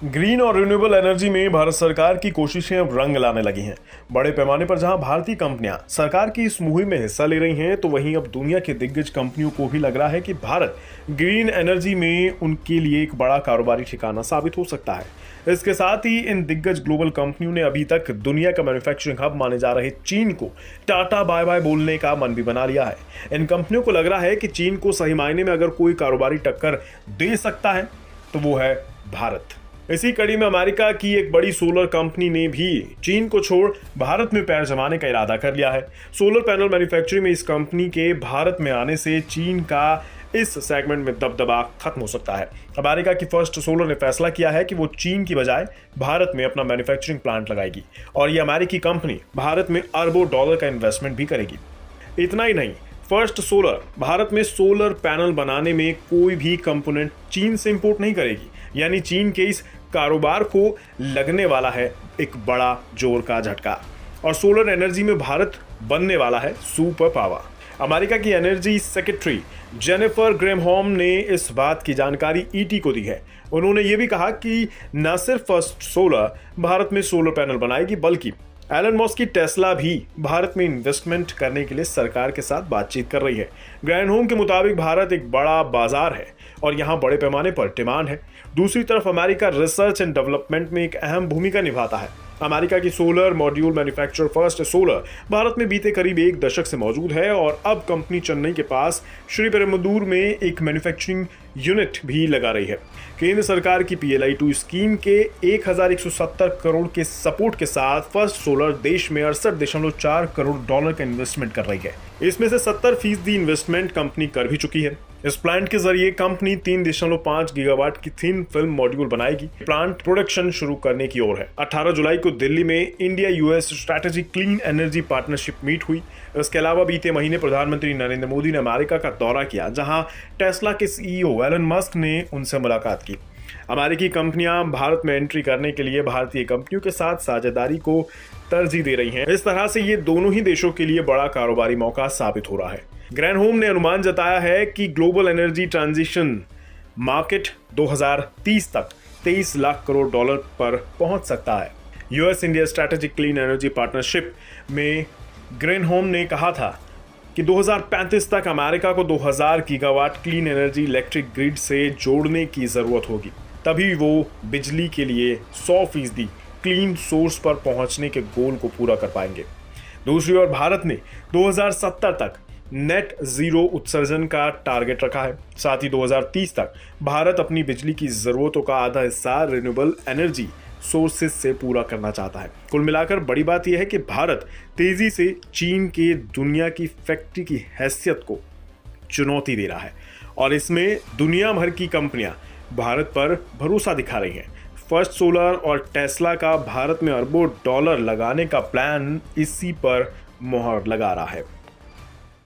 Green और renewable energy में भारत सरकार की कोशिशें अब रंग लाने लगी हैं। बड़े पैमाने पर जहां भारतीय कंपनियां सरकार की इस मुहिम में हिस्सा ले रही हैं, तो वहीं अब दुनिया के दिग्गज कंपनियों को भी लग रहा है कि भारत ग्रीन एनर्जी में उनके लिए एक बड़ा कारोबारी ठिकाना साबित हो सकता है। इसके साथ ही इन दिग्गज ग्लोबल कंपनियों ने अभी तक दुनिया का मैन्युफैक्चरिंग हब माने जा रहे चीन को टाटा बाय बाय बोलने का मन भी बना लिया है। इन कंपनियों को लग रहा है कि चीन को सही मायने में अगर कोई कारोबारी टक्कर दे सकता है तो वो है भारत। इसी कड़ी में अमेरिका की एक बड़ी सोलर कंपनी ने भी चीन को छोड़ भारत में पैर जमाने का इरादा कर लिया है। सोलर पैनल मैन्युफैक्चरिंग में इस कंपनी के भारत में आने से चीन का इस सेगमेंट में दबदबा खत्म हो सकता है। अमेरिका की फर्स्ट सोलर ने फैसला किया है कि वो चीन की बजाय भारत में अपना मैन्युफैक्चरिंग प्लांट लगाएगी और ये अमेरिकी कंपनी भारत में अरबों डॉलर का इन्वेस्टमेंट भी करेगी। इतना ही नहीं, फर्स्ट सोलर भारत में सोलर पैनल बनाने में कोई भी कंपोनेंट चीन से इंपोर्ट नहीं करेगी, यानी चीन के इस कारोबार को लगने वाला है एक बड़ा जोर का झटका और सोलर एनर्जी में भारत बनने वाला है सुपर पावर। अमेरिका की एनर्जी सेक्रेटरी जेनिफर ग्रैनहोम ने इस बात की जानकारी ईटी को दी है। उन्होंने ये भी कहा कि न सिर्फ फर्स्ट सोलर भारत में सोलर पैनल बनाएगी, बल्कि एलन मस्क की टेस्ला भी भारत में इन्वेस्टमेंट करने के लिए सरकार के साथ बातचीत कर रही है। ग्रैनहोम के मुताबिक भारत एक बड़ा बाजार है और यहाँ बड़े पैमाने पर डिमांड है। दूसरी तरफ अमेरिका रिसर्च एंड डेवलपमेंट में एक अहम भूमिका निभाता है। अमेरिका की solar module manufacturer first solar Bharat में बीते करीब एक दशक से मौजूद है और अब कंपनी चेन्नई के पास श्रीपेरुम्बदूर में एक मैन्युफैक्चरिंग यूनिट भी लगा रही है। केंद्र सरकार की PLI-2 स्कीम के 1170 करोड़ के सपोर्ट के साथ फर्स्ट सोलर देश में 68.4 करोड़ डॉलर का इन्वेस्टमेंट कर रही है। इसमें से 70% इन्वेस्टमेंट कंपनी कर भी चुकी है। इस प्लांट के जरिए कंपनी 3.5 गीगावाट की थिन फिल्म मॉड्यूल बनाएगी। प्लांट प्रोडक्शन शुरू करने की ओर है। 18 जुलाई को दिल्ली में India US strategic clean energy partnership meet हुई। इसके अलावा बीते महीने प्रधानमंत्री नरेंद्र मोदी ने अमेरिका का दौरा किया, जहां टेस्ला के CEO एलन मस्क ने उनसे मुलाकात की। अमेरिकी कंपनियां भारत में एंट्री करने के लिए भारतीय कंपनियों के साथ साझेदारी को तरजीह दे रही हैं। इस तरह से ये दोनों ही देशों के लिए बड़ा कारोबारी मौका साबित हो रहा है। ग्रैनहोम ने अनुमान जताया है कि ग्लोबल एनर्जी ट्रांजिशन मार्केट 2030 तक 23 लाख करोड़ डॉलर पर पहुंच सकता है। US India strategic clean energy partnership में ग्रैनहोम ने कहा था कि 2035 तक अमेरिका को 2000 gigawatt clean energy electric grid से जोड़ने की जरूरत होगी, तभी वो बिजली के लिए 100% क्लीन सोर्स पर पहुंचने के गोल को पूरा कर पाएंगे। दूसरी ओर भारत ने 2070 तक नेट जीरो उत्सर्जन का टारगेट रखा है। साथ ही 2030 तक भारत अपनी बिजली की जरूरतों का आधा हिस्सा रिन्यूएबल एनर्जी सोर्सेज से पूरा करना चाहता है। कुल मिलाकर बड़ी बात यह है कि भारत तेजी से चीन के दुनिया की फैक्ट्री की हैसियत को चुनौती दे रहा है और इसमें दुनिया भर की कंपनियां भारत पर भरोसा दिखा रही हैं। फर्स्ट सोलर और टेस्ला का भारत में अरबों डॉलर लगाने का प्लान इसी पर मोहर लगा रहा है।